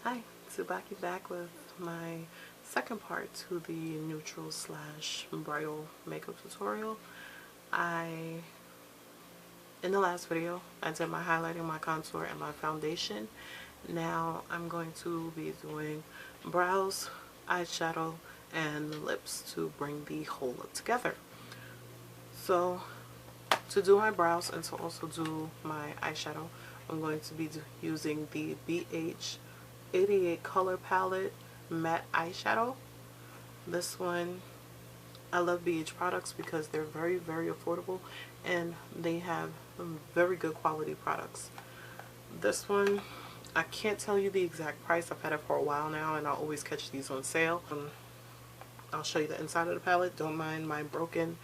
Hi, Tsubaki back with my second part to the neutral slash bridal makeup tutorial. In the last video, I did my highlighting, my contour, and my foundation. Now I'm going to be doing brows, eyeshadow, and lips to bring the whole look together. So to do my brows and to also do my eyeshadow, I'm going to be using the BH 88 color palette matte eyeshadow. This one, I love BH products because they're very, very affordable and they have very good quality products. This one, I can't tell you the exact price. I've had it for a while now and I'll always catch these on sale. I'll show you the inside of the palette. Don't mind my broken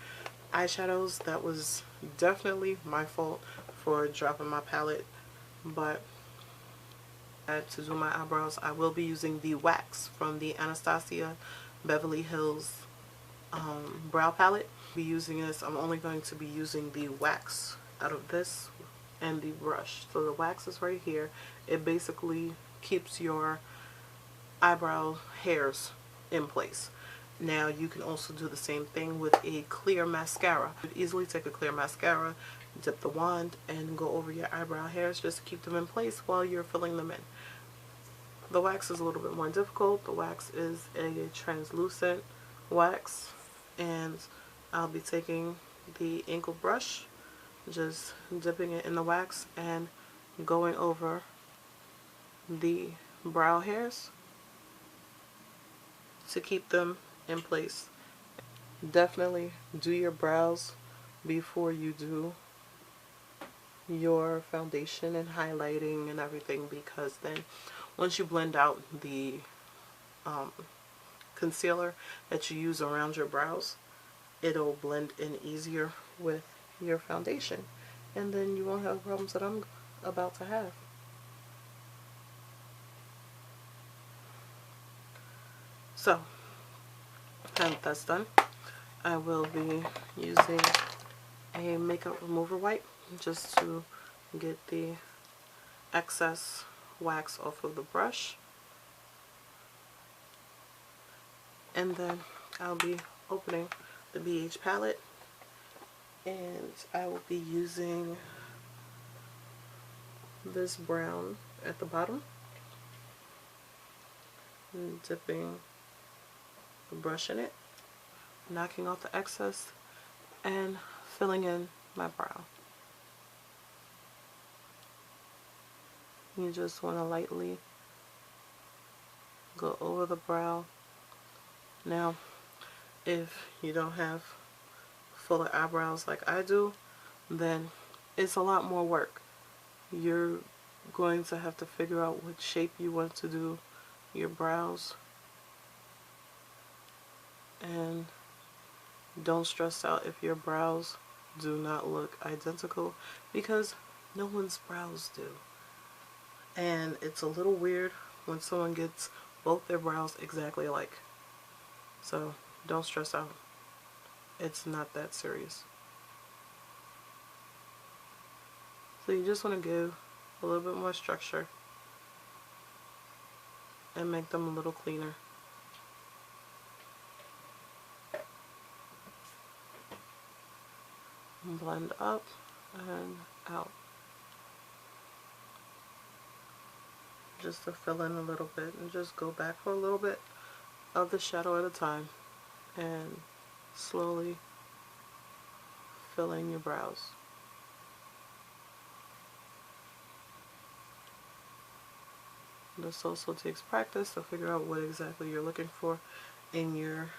eyeshadows. That was definitely my fault for dropping my palette, but to do my eyebrows I will be using the wax from the Anastasia Beverly Hills brow palette. Be using this. I'm only going to be using the wax out of this and the brush. So the wax is right here. It basically keeps your eyebrow hairs in place. Now you can also do the same thing with a clear mascara. You could easily take a clear mascara, dip the wand, and go over your eyebrow hairs just to keep them in place while you're filling them in. The wax is a little bit more difficult. The wax is a translucent wax, and I'll be taking the ankle brush, just dipping it in the wax and going over the brow hairs to keep them in place. Definitely do your brows before you do your foundation and highlighting and everything, because then once you blend out the concealer that you use around your brows, it'll blend in easier with your foundation, and then you won't have problems that I'm about to have. So now that that's done, I will be using a makeup remover wipe just to get the excess wax off of the brush, and then I'll be opening the BH palette, and I will be using this brown at the bottom and dipping the brush in it, knocking off the excess, and filling in my brow. You just want to lightly go over the brow. Now, if you don't have fuller eyebrows like I do, then it's a lot more work. You're going to have to figure out what shape you want to do your brows, and don't stress out if your brows do not look identical, because no one's brows do. And it's a little weird when someone gets both their brows exactly alike. So don't stress out. It's not that serious. So you just want to give a little bit more structure and make them a little cleaner. Blend up and out, just to fill in a little bit, and just go back for a little bit of the shadow at a time and slowly fill in your brows. This also takes practice to figure out what exactly you're looking for in your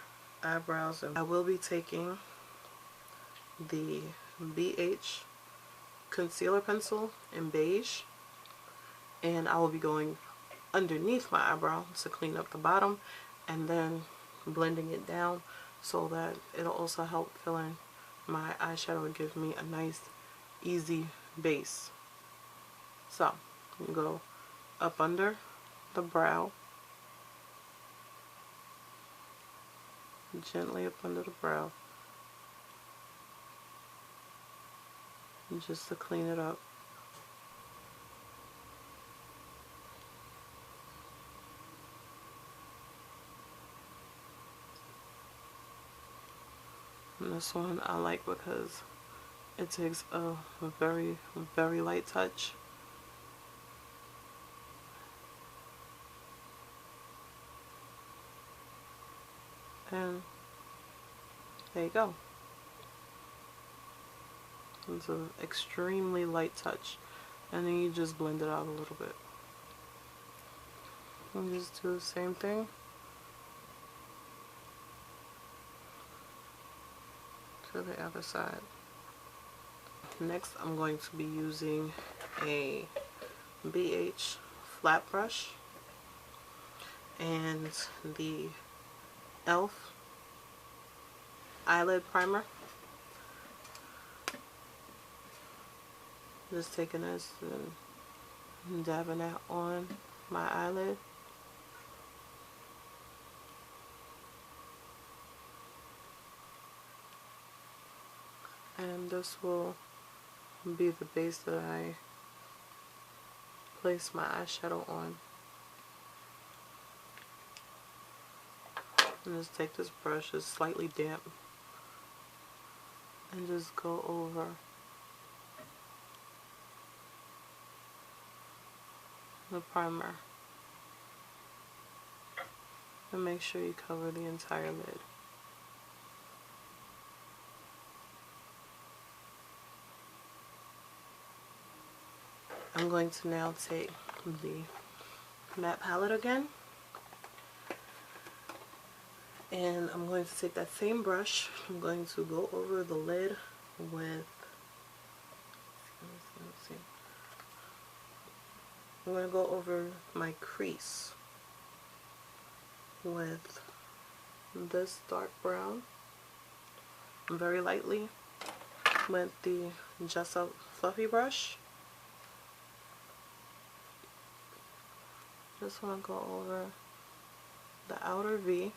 eyebrows. And I will be taking the BH concealer pencil in beige, and I will be going underneath my eyebrow to clean up the bottom, and then blending it down so that it'll also help fill in my eyeshadow and give me a nice easy base. So you go up under the brow, gently up under the brow, just to clean it up. And this one I like because it takes a very, very light touch. And there you go. It's an extremely light touch. And then you just blend it out a little bit. And just do the same thing to the other side. Next, I'm going to be using a BH flat brush and the e.l.f. eyelid primer. Just taking this and dabbing that on my eyelid. And this will be the base that I place my eyeshadow on. And just take this brush, it's slightly damp, and just go over the primer. And make sure you cover the entire lid. I'm going to now take the matte palette again, and I'm going to take that same brush. I'm going to go over the lid with, let's see. I'm going to go over my crease with this dark brown very lightly with the Just Fluffy brush. Just want to go over the outer V,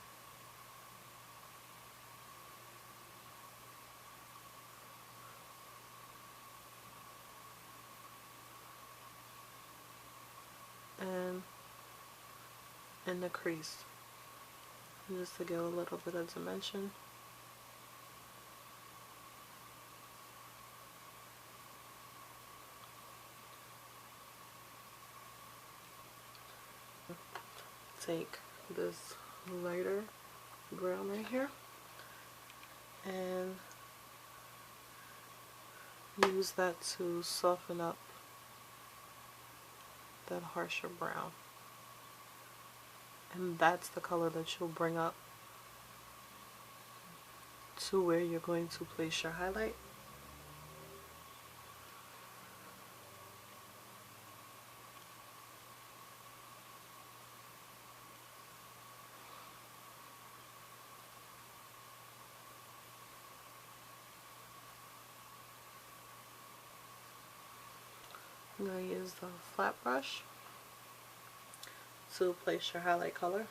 and in the crease, just to give a little bit of dimension. Take this lighter brown right here and use that to soften up that harsher brown. And that's the color that you'll bring up to where you're going to place your highlight. I'm going to use the flat brush to place your highlight color,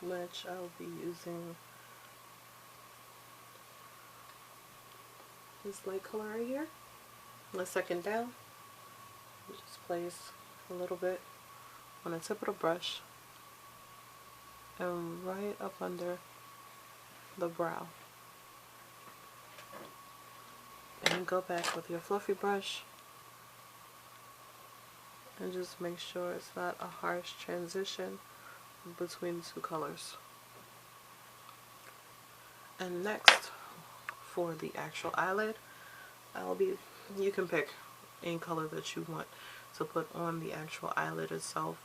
which I'll be using this light color right here. The second down, you just place a little bit on the tip of the brush and right up under the brow. And go back with your fluffy brush and just make sure it's not a harsh transition between the two colors. And next, for the actual eyelid, you can pick any color that you want to put on the actual eyelid itself.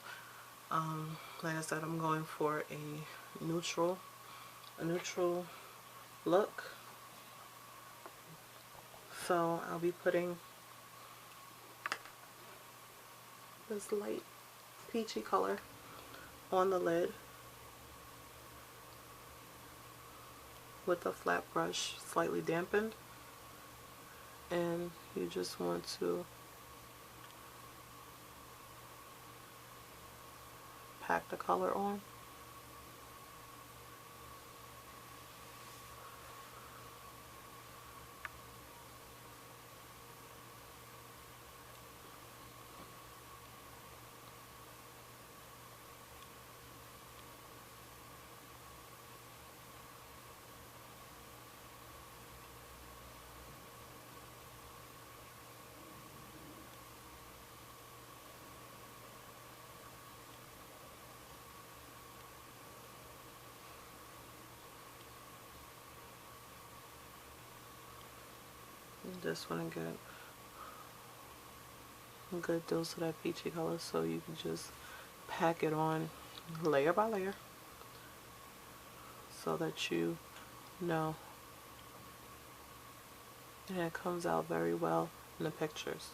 Like I said, I'm going for a neutral look. So I'll be putting this light peachy color on the lid with a flat brush slightly dampened, and you just want to pack the color on. just want to get a good dose of that peachy color, so you can just pack it on layer by layer so that you know, and it comes out very well in the pictures.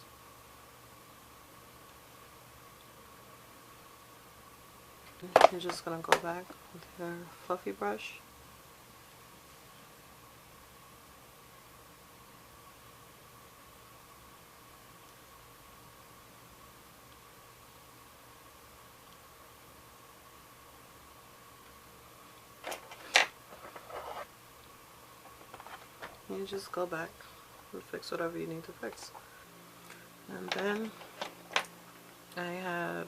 You're just going to go back with your fluffy brush you just go back and fix whatever you need to fix. And then I have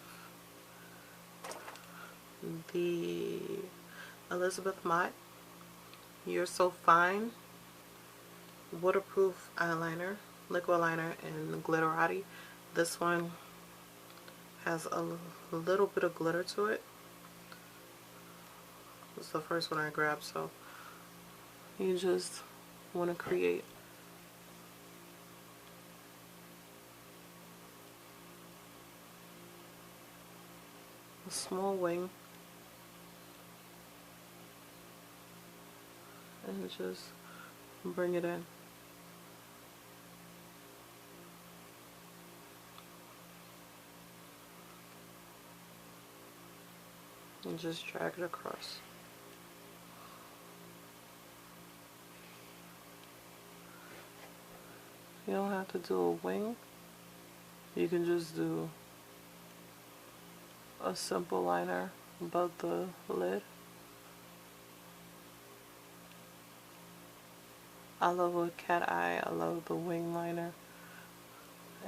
the Elizabeth Mott You're So Fine waterproof eyeliner, liquid liner in Glitterati. This one has a little bit of glitter to it. It's the first one I grabbed, so you just want to create a small wing and just bring it in. And just drag it across. You don't have to do a wing. You can just do a simple liner above the lid. I love a cat eye. I love the wing liner.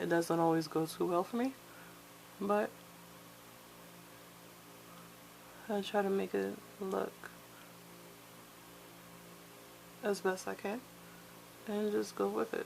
It doesn't always go too well for me, but I try to make it look as best I can and just go with it.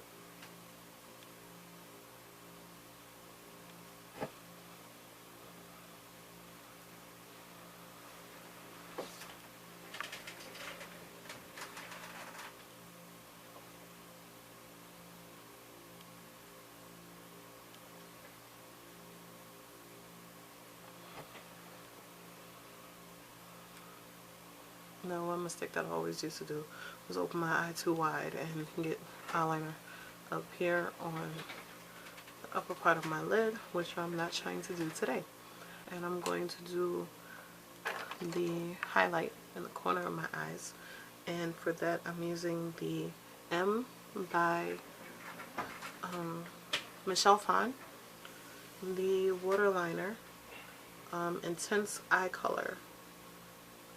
Now, one mistake that I always used to do was open my eye too wide and get eyeliner up here on the upper part of my lid, which I'm not trying to do today. And I'm going to do the highlight in the corner of my eyes, and for that I'm using the M by Michelle Phan, the waterliner Intense Eye Color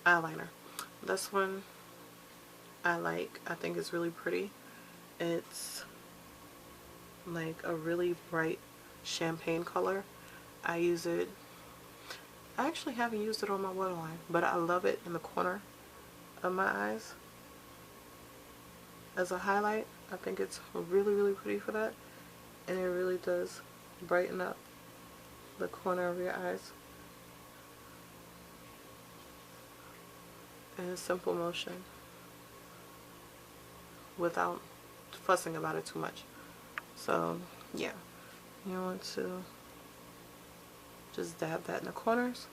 eyeliner. This one I like. I think it's really pretty. It's like a really bright champagne color. I use it. I actually haven't used it on my waterline, but I love it in the corner of my eyes as a highlight. I think it's really, really pretty for that, and it really does brighten up the corner of your eyes in a simple motion without fussing about it too much. So yeah, you want to just dab that in the corners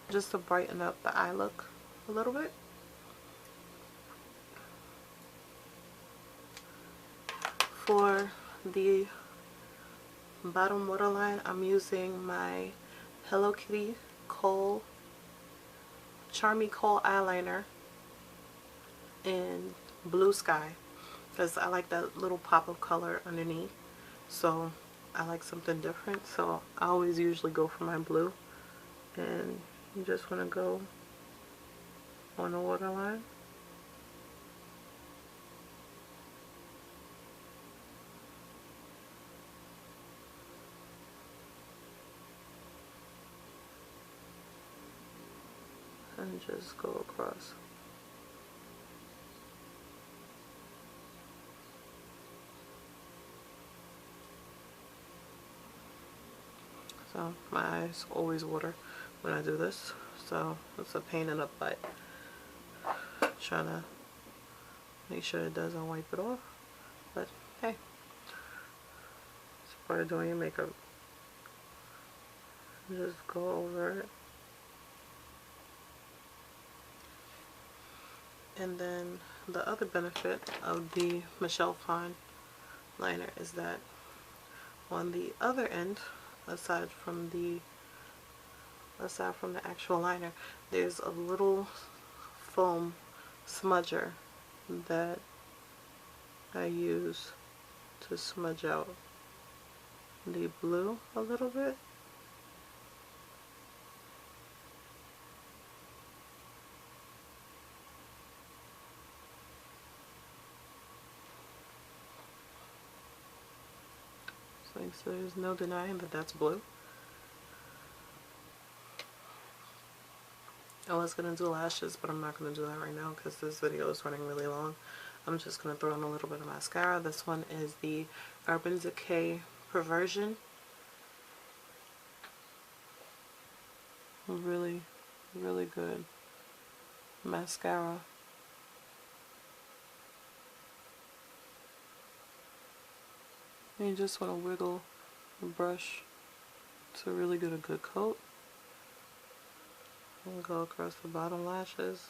just to brighten up the eye look a little bit. For the bottom waterline, I'm using my Hello Kitty Charmy Kohl eyeliner in Blue Sky, because I like that little pop of color underneath, so I like something different. So I always usually go for my blue, and you just want to go on the waterline. And just go across. So my eyes always water when I do this, so it's a pain in the butt trying to make sure it doesn't wipe it off. hey, it's part of doing your makeup. Just go over it. And then the other benefit of the Michelle Phan liner is that on the other end, aside from the actual liner, there's a little foam smudger that I use to smudge out the blue a little bit. So there's no denying that that's blue. I was going to do lashes, but I'm not going to do that right now because this video is running really long. I'm just going to throw in a little bit of mascara. This one is the Urban Decay Perversion. Really, really good mascara. And you just want to wiggle the brush to really get a good coat. And go across the bottom lashes.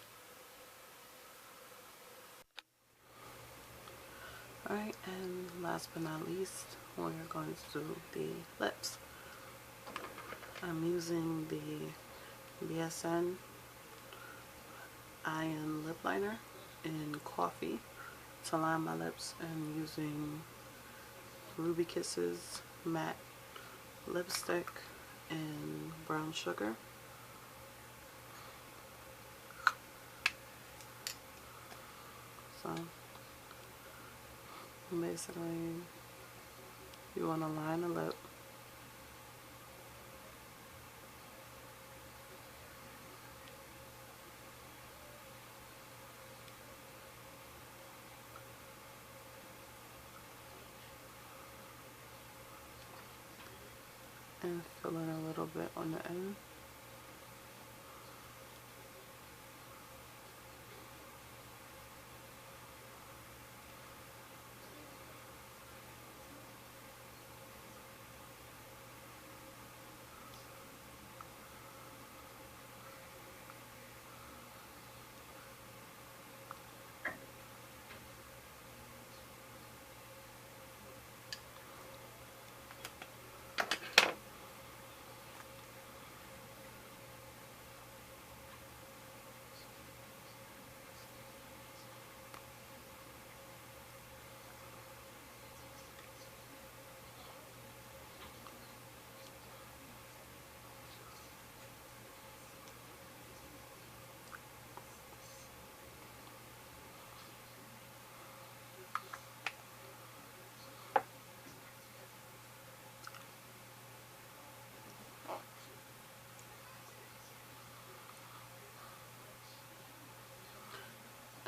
Alright, and last but not least, we're going to do the lips. I'm using the BSN Iron Lip Liner in Coffee to line my lips, and using Ruby Kisses matte lipstick in Brown Sugar. So basically, you want to line the lip. And fill in a little bit on the end.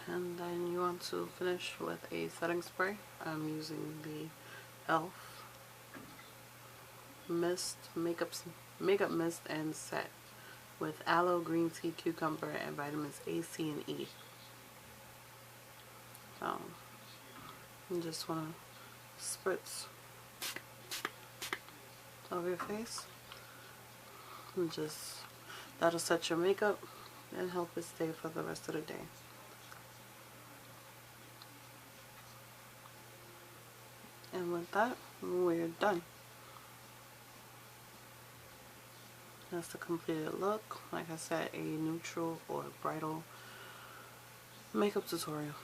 And then you want to finish with a setting spray. I'm using the e.l.f. Makeup Mist and Set with aloe, green tea, cucumber, and vitamins A, C, and E. You just want to spritz over your face. And just, that'll set your makeup and help it stay for the rest of the day. And with that, we're done. That's the completed look. Like I said, a neutral or bridal makeup tutorial.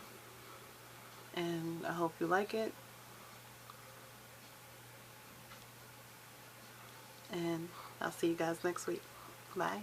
And I hope you like it. And I'll see you guys next week. Bye.